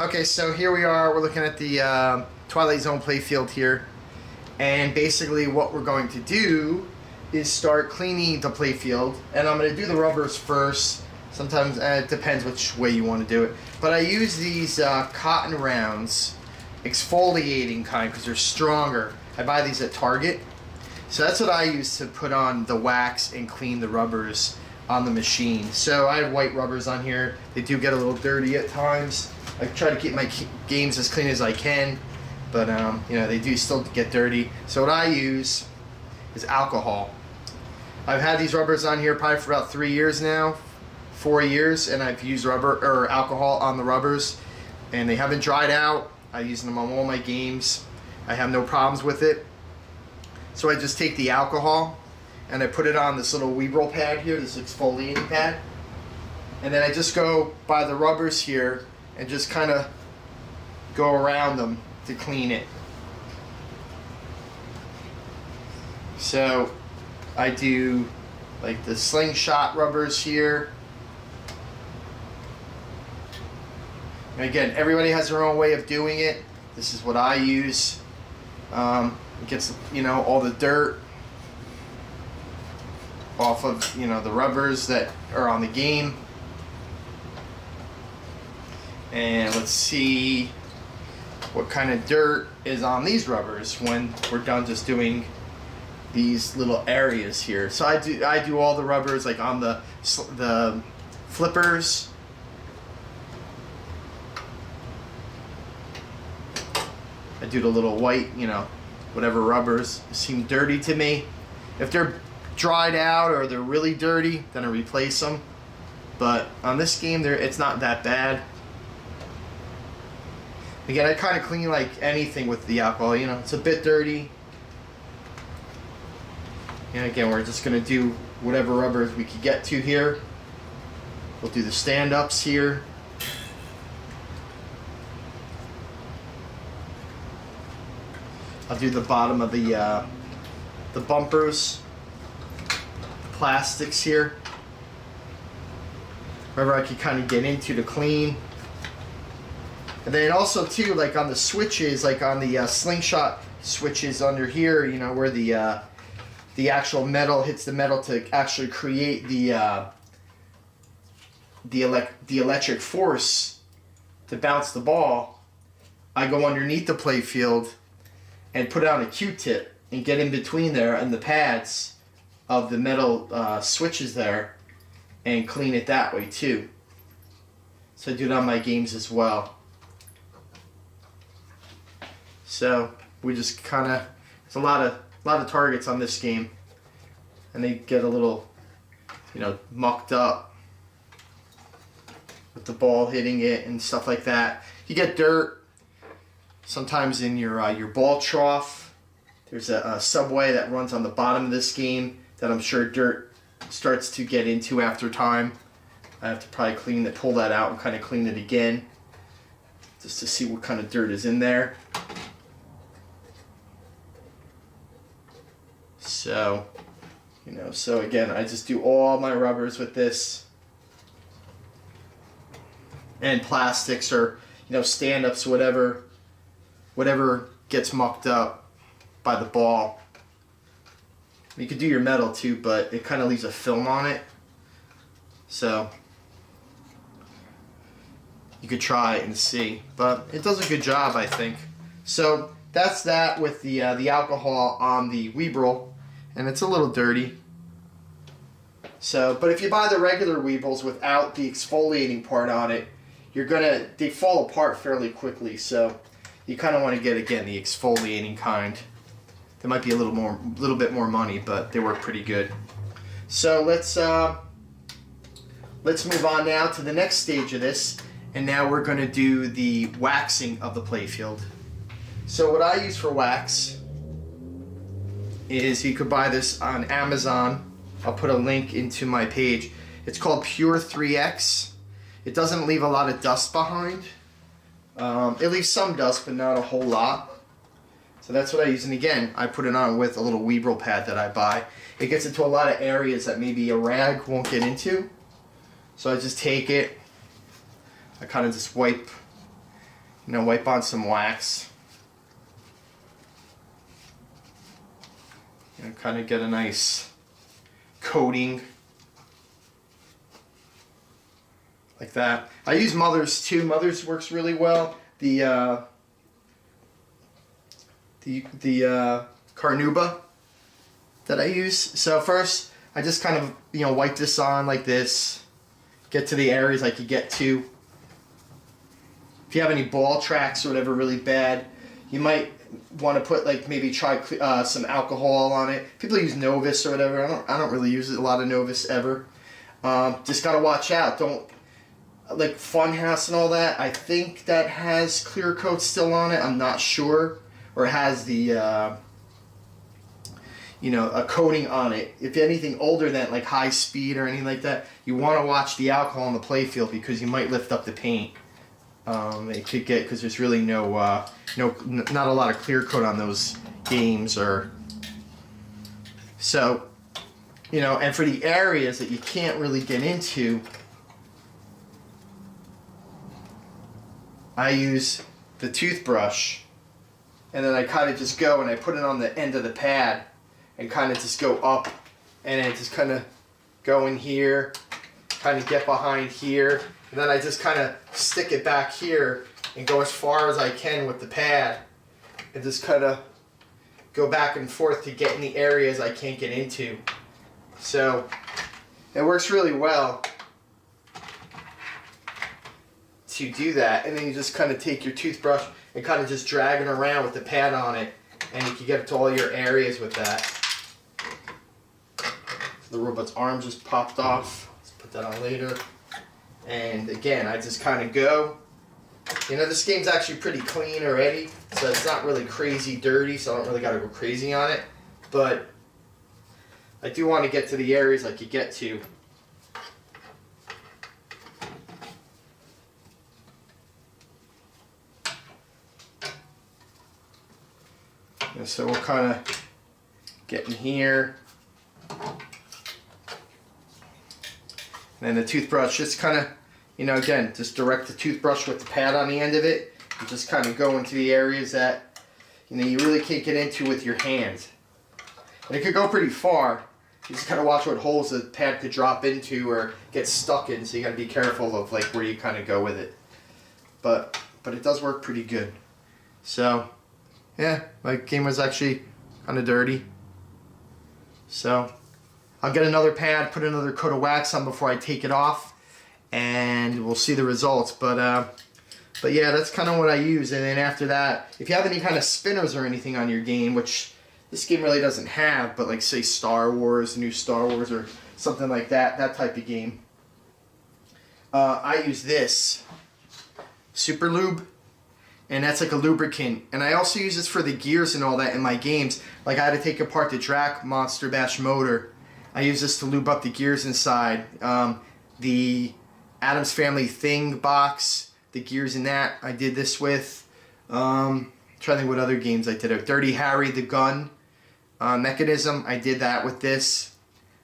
Okay, so here we are. We're looking at the Twilight Zone Playfield here. And basically what we're going to do is start cleaning the playfield. And I'm going to do the rubbers first. Sometimes it depends which way you want to do it. But I use these cotton rounds, exfoliating kind, because they're stronger. I buy these at Target. So that's what I use to put on the wax and clean the rubbers on the machine. So I have white rubbers on here. They do get a little dirty at times. I try to keep my games as clean as I can, but you know, they do still get dirty. So what I use is alcohol. I've had these rubbers on here probably for about 3 years now, 4 years, and I've used alcohol on the rubbers, and they haven't dried out. I use them on all my games. I have no problems with it. So I just take the alcohol and I put it on this little Weeble pad here, this exfoliating pad, and then I just go by the rubbers here and just kind of go around them to clean it. So I do like the slingshot rubbers here. And again, everybody has their own way of doing it. This is what I use. It gets, you know, all the dirt off of, you know, the rubbers that are on the game. And let's see what kind of dirt is on these rubbers when we're done just doing these little areas here. So I do all the rubbers like on the flippers. I do the little white, you know, whatever rubbers seem dirty to me. If they're dried out or they're really dirty, then I replace them. But on this game, it's not that bad. Again, I kind of clean like anything with the alcohol, you know, it's a bit dirty. And again, we're just going to do whatever rubbers we can get to here. We'll do the stand-ups here. I'll do the bottom of the bumpers, the plastics here. Wherever I can kind of get into to clean. And then also too, like on the switches, like on the slingshot switches under here, you know, where the actual metal hits the metal to actually create the electric force to bounce the ball. I go underneath the playfield and put it on a Q-tip and get in between there and the pads of the metal switches there and clean it that way too. So I do it on my games as well. So we just kind of, there's a lot of targets on this game, and they get a little, you know, mucked up with the ball hitting it and stuff like that. You get dirt sometimes in your ball trough. There's a subway that runs on the bottom of this game that I'm sure dirt starts to get into after time. I have to probably pull that out and kind of clean it again, just to see what kind of dirt is in there. So, you know, so again, I just do all my rubbers with this, and plastics or, you know, stand-ups, whatever gets mucked up by the ball. You could do your metal too, but it kind of leaves a film on it. So you could try it and see, but it does a good job, I think. So that's that with the alcohol on the Weeble. And it's a little dirty. So, but if you buy the regular Weebles without the exfoliating part on it, they fall apart fairly quickly. So you kind of want to get, again, the exfoliating kind. They might be a little bit more money, but they work pretty good. So let's move on now to the next stage of this, and now we're going to do the waxing of the playfield. So what I use for wax is, you could buy this on Amazon. I'll put a link into my page. It's called Pure 3X. It doesn't leave a lot of dust behind. It leaves some dust, but not a whole lot. So that's what I use. And again, I put it on with a little Weeble pad that I buy. It gets into a lot of areas that maybe a rag won't get into. So I just take it, I kind of just wipe You know, wipe on some wax. And kind of get a nice coating. Like that. I use Mother's too. Mother's works really well. The Carnauba that I use. So first, I just kind of, you know, wipe this on like this. Get to the areas I could get to. If you have any ball tracks or whatever really bad, you might want to put, like, maybe try some alcohol on it. People use Novus or whatever. I don't really use a lot of Novus ever. Just gotta watch out. Don't, like Funhouse and all that, I think that has clear coat still on it. I'm not sure. Or it has the you know, a coating on it. If anything older than like High Speed or anything like that, you want to watch the alcohol on the playfield because you might lift up the paint. It could get, because there's really not a lot of clear coat on those games, or so, you know. And for the areas that you can't really get into, I use the toothbrush, and then I kind of just go and I put it on the end of the pad and kind of just go up, and then just kind of go in here, kind of get behind here, and then I just kind of stick it back here and go as far as I can with the pad, and just kind of go back and forth to get in the areas I can't get into. So it works really well to do that. And then you just kind of take your toothbrush and kind of just drag it around with the pad on it, and you can get to all your areas with that. So the robot's arm just popped off. Let's put that on later. And again, I just kind of go. You know, this game's actually pretty clean already, so it's not really crazy dirty, so I don't really got to go crazy on it. But I do want to get to the areas I could get to. And so we'll kind of get in here. And then the toothbrush, just kind of, you know, again, just direct the toothbrush with the pad on the end of it, and just kind of go into the areas that, you know, you really can't get into with your hands. And it could go pretty far. You just gotta watch what holes the pad could drop into or get stuck in, so you gotta be careful of like where you kind of go with it. But it does work pretty good. So yeah, my game was actually kind of dirty. So I'll get another pad, put another coat of wax on before I take it off, and we'll see the results. But yeah, that's kind of what I use. And then after that, if you have any kind of spinners or anything on your game, which this game really doesn't have, but like say Star Wars, new Star Wars or something like that, that type of game, I use this Super Lube, and that's like a lubricant. And I also use this for the gears and all that in my games. Like I had to take apart the Drac Monster Bash motor. I use this to lube up the gears inside. The Addams Family Thing box, the gears in that, I did this with. Trying to think what other games I did. Dirty Harry, the gun mechanism, I did that with this.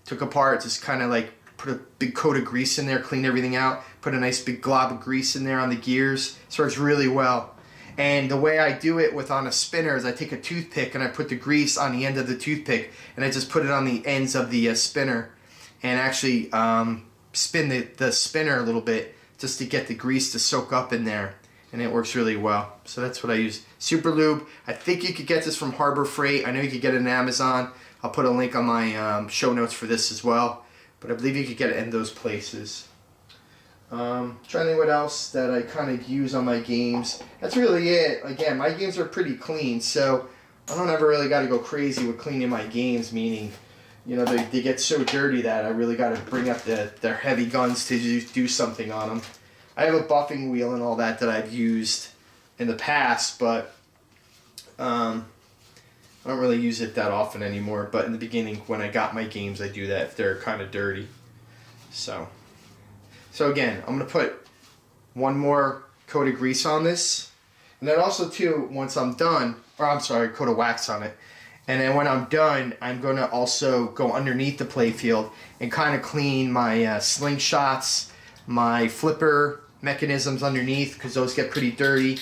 Took apart, just kind of like put a big coat of grease in there, clean everything out, put a nice big glob of grease in there on the gears. It works really well. And the way I do it with on a spinner is I take a toothpick and I put the grease on the end of the toothpick, and I just put it on the ends of the spinner, and actually spin the spinner a little bit just to get the grease to soak up in there, and it works really well. So that's what I use. Super Lube. I think you could get this from Harbor Freight. I know you could get it on Amazon. I'll put a link on my show notes for this as well, but I believe you could get it in those places. Trying to think what else that I kind of use on my games. That's really it. Again, my games are pretty clean, so I don't ever really got to go crazy with cleaning my games, meaning, you know, they get so dirty that I really got to bring up their heavy guns to do something on them. I have a buffing wheel and all that I've used in the past, but I don't really use it that often anymore. But in the beginning, when I got my games, I do that if they're kind of dirty. So again, I'm going to put one more coat of grease on this. And then also too, once I'm done, or I'm sorry, coat of wax on it. And then when I'm done, I'm going to also go underneath the playfield and kind of clean my slingshots, my flipper mechanisms underneath, because those get pretty dirty.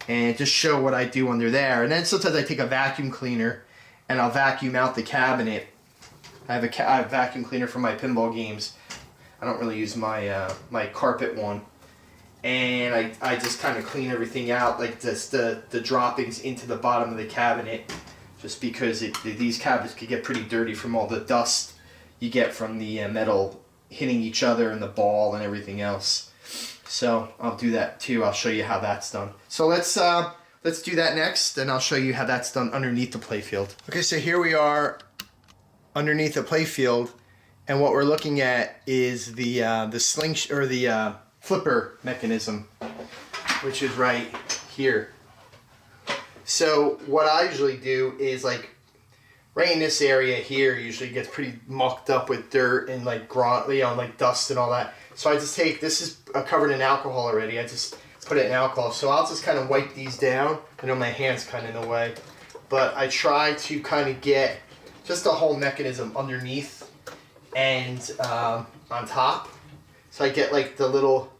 and just show what I do under there. And then sometimes I take a vacuum cleaner and I'll vacuum out the cabinet. I have a vacuum cleaner for my pinball games. I don't really use my my carpet one. And I just kind of clean everything out, like just the droppings into the bottom of the cabinet, just because these cabinets could get pretty dirty from all the dust you get from the metal hitting each other and the ball and everything else. So I'll do that too. I'll show you how that's done. So let's do that next, and I'll show you how that's done underneath the playfield. Okay, so here we are underneath the playfield, and what we're looking at is the sling or the flipper mechanism, which is right here. So what I usually do is, like, right in this area here usually gets pretty mucked up with dirt and like grunt, like dust and all that. So I just take, this is covered in alcohol already, I just put it in alcohol. So I'll just kind of wipe these down. I know my hand's kind of in the way, but I try to kind of get just the whole mechanism underneath and on top. So I get like the little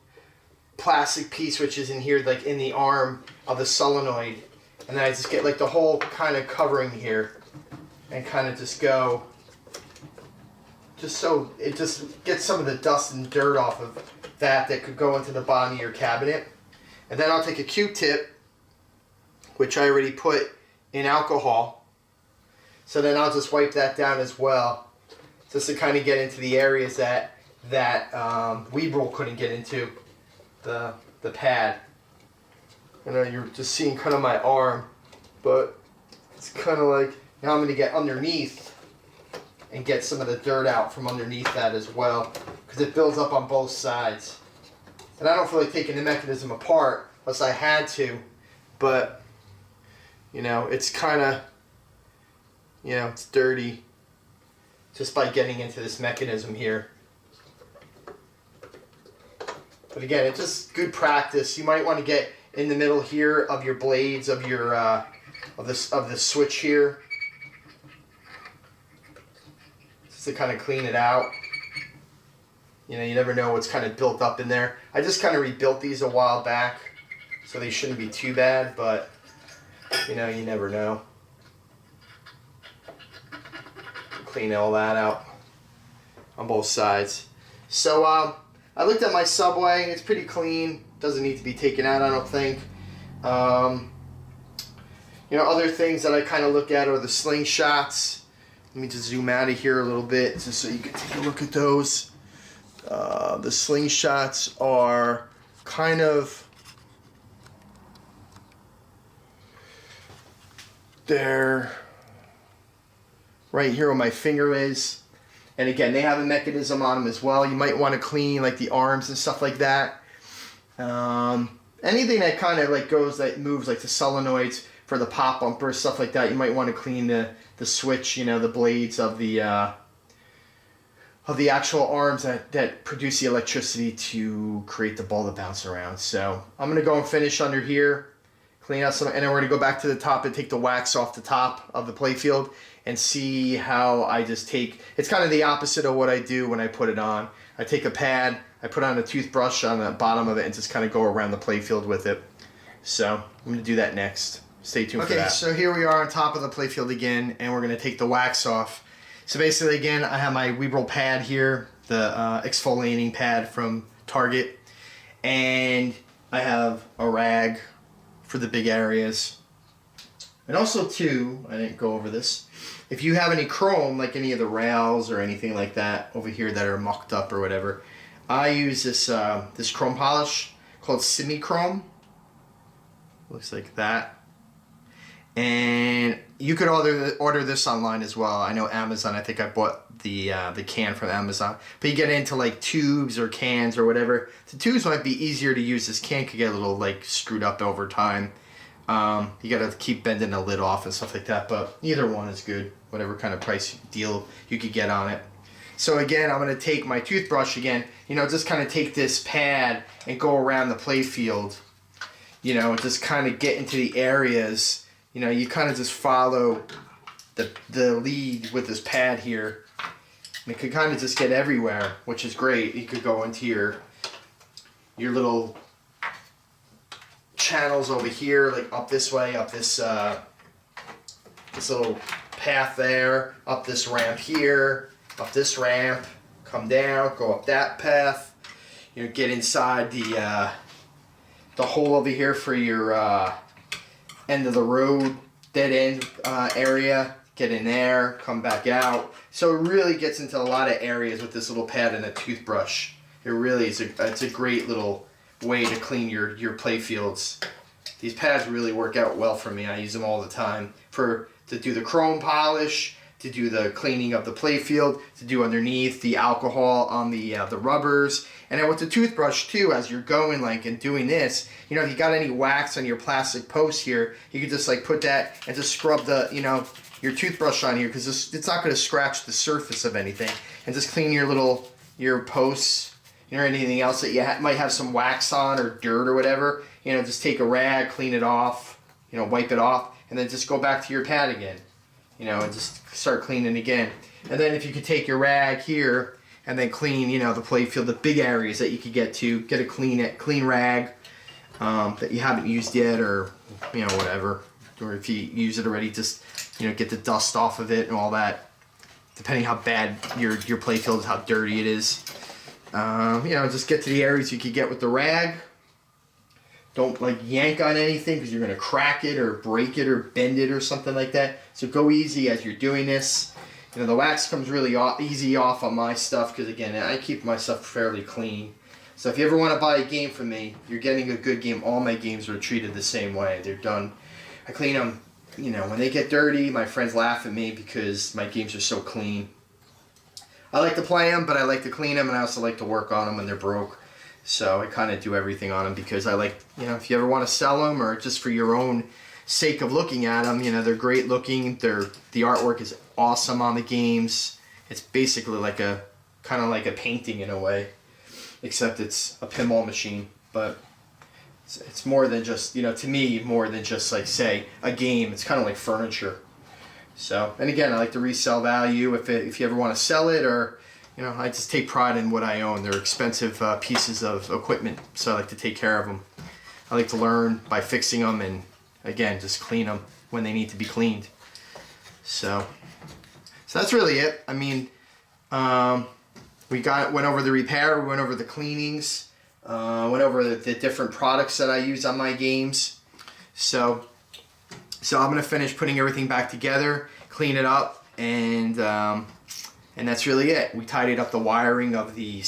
plastic piece which is in here, like in the arm of the solenoid, and then I just get like the whole kind of covering here and kind of just go, just so it just gets some of the dust and dirt off of that could go into the bottom of your cabinet. And then I'll take a Q-tip, which I already put in alcohol, so then I'll just wipe that down as well, just to kind of get into the areas that Weeble couldn't get into, the pad. I know you're just seeing kind of my arm, but it's kind of like, now I'm going to get underneath and get some of the dirt out from underneath that as well, because it builds up on both sides. And I don't feel like taking the mechanism apart unless I had to, but you know, it's kind of, you know, it's dirty just by getting into this mechanism here. But again, it's just good practice. You might want to get in the middle here of your blades of your of the switch here, just to kind of clean it out. You know, you never know what's kind of built up in there. I just kind of rebuilt these a while back, so they shouldn't be too bad, but you know, you never know. Clean all that out on both sides. So I looked at my subway. It's pretty clean. Doesn't need to be taken out, I don't think. You know, other things that I kind of look at are the slingshots. Let me just zoom out of here a little bit just so you can take a look at those. The slingshots are kind of, they're right here where my finger is. And again, they have a mechanism on them as well. You might want to clean like the arms and stuff like that. Anything that kind of like goes, that moves, like the solenoids for the pop bumper, stuff like that, you might want to clean the switch, you know, the blades of the actual arms that produce the electricity to create the ball to bounce around. So I'm going to go and finish under here, clean out some, and then we're going to go back to the top and take the wax off the top of the playfield and see how I just take, it's kind of the opposite of what I do when I put it on. I take a pad, I put on a toothbrush on the bottom of it and just kind of go around the playfield with it. So I'm going to do that next. Stay tuned for that. Okay, so here we are on top of the playfield again, and we're going to take the wax off. So basically, again, I have my Weeble pad here, the exfoliating pad from Target, and I have a rag for the big areas. And also, too, I didn't go over this, if you have any chrome, like any of the rails or anything like that over here that are mucked up or whatever, I use this this chrome polish called Semi-Chrome. Looks like that. And you could order this online as well. I know Amazon, I think I bought the can from Amazon. But you get into like tubes or cans or whatever. The tubes might be easier to use. This can could get a little like screwed up over time. You gotta keep bending the lid off and stuff like that, but either one is good, whatever kind of price deal you could get on it. So again, I'm gonna take my toothbrush again, you know, just kind of take this pad and go around the playfield, you know, just kind of get into the areas, you know, you kind of just follow the lead with this pad here, and it could kind of just get everywhere, which is great. You could go into your little channels over here, like up this way, up this this little path there, up this ramp here, up this ramp, come down, go up that path. You know, get inside the hole over here for your end of the road, dead end area. Get in there, come back out. So it really gets into a lot of areas with this little pad and a toothbrush. It really is it's a great little way to clean your playfields. These pads really work out well for me. I use them all the time to do the chrome polish, to do the cleaning of the playfield, to do underneath the alcohol on the rubbers. And then with the toothbrush too, as you're going like and doing this, you know, if you got any wax on your plastic post here, you can just like put that and just scrub the, you know, your toothbrush on here, because it's not going to scratch the surface of anything, and just clean your posts, you know, anything else that you might have some wax on or dirt or whatever. You know, just take a rag, clean it off, you know, wipe it off, and then just go back to your pad again, you know, and just start cleaning again. And then if you could take your rag here and then clean, you know, the playfield, the big areas that you could get to, get a clean rag that you haven't used yet, or, you know, whatever. Or if you use it already, just, you know, get the dust off of it and all that, depending how bad your playfield is, how dirty it is. You know, just get to the areas you could get with the rag. Don't like yank on anything, because you're going to crack it or break it or bend it or something like that. So go easy as you're doing this. You know, the wax comes really easy off on my stuff, because again, I keep my stuff fairly clean. So if you ever want to buy a game from me, you're getting a good game. All my games are treated the same way. They're done. I clean them, you know, when they get dirty, my friends laugh at me because my games are so clean. I like to play them, but I like to clean them, and I also like to work on them when they're broke. So I kind of do everything on them, because I like, you know, if you ever want to sell them, or just for your own sake of looking at them, you know, they're great looking. The artwork is awesome on the games. It's basically like kind of like a painting in a way, except it's a pinball machine. But it's more than just, you know, to me, more than just like, say, a game. It's kind of like furniture. So, and again, I like to resell value if you ever want to sell it, or, you know, I just take pride in what I own. They're expensive pieces of equipment, so I like to take care of them. I like to learn by fixing them, and again, just clean them when they need to be cleaned. So that's really it. I mean, we went over the repair, we went over the cleanings, went over the different products that I use on my games. So I'm gonna finish putting everything back together, clean it up, and that's really it. We tidied up the wiring of the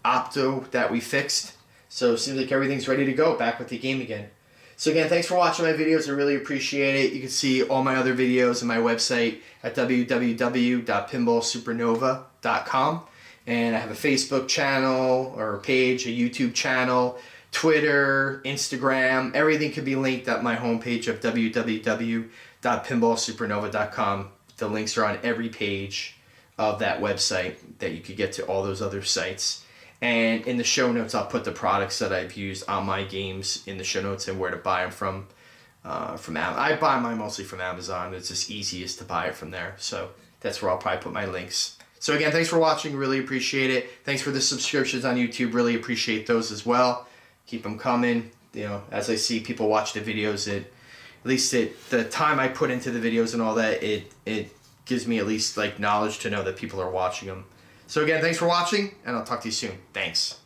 opto that we fixed. So it seems like everything's ready to go, back with the game again. So again, thanks for watching my videos. I really appreciate it. You can see all my other videos on my website at www.pinballsupernova.com. And I have a Facebook channel or a page, a YouTube channel, Twitter, Instagram. Everything can be linked at my homepage of www.pinballsupernova.com. The links are on every page of that website that you could get to all those other sites. And in the show notes, I'll put the products that I've used on my games in the show notes, and where to buy them from Amazon. I buy mine mostly from Amazon. It's just easiest to buy it from there. So that's where I'll probably put my links. So again, thanks for watching. Really appreciate it. Thanks for the subscriptions on YouTube. Really appreciate those as well. Keep them coming. You know, as I see people watch the videos, at least the time I put into the videos and all that, it gives me at least like knowledge to know that people are watching them. So again, thanks for watching, and I'll talk to you soon. Thanks.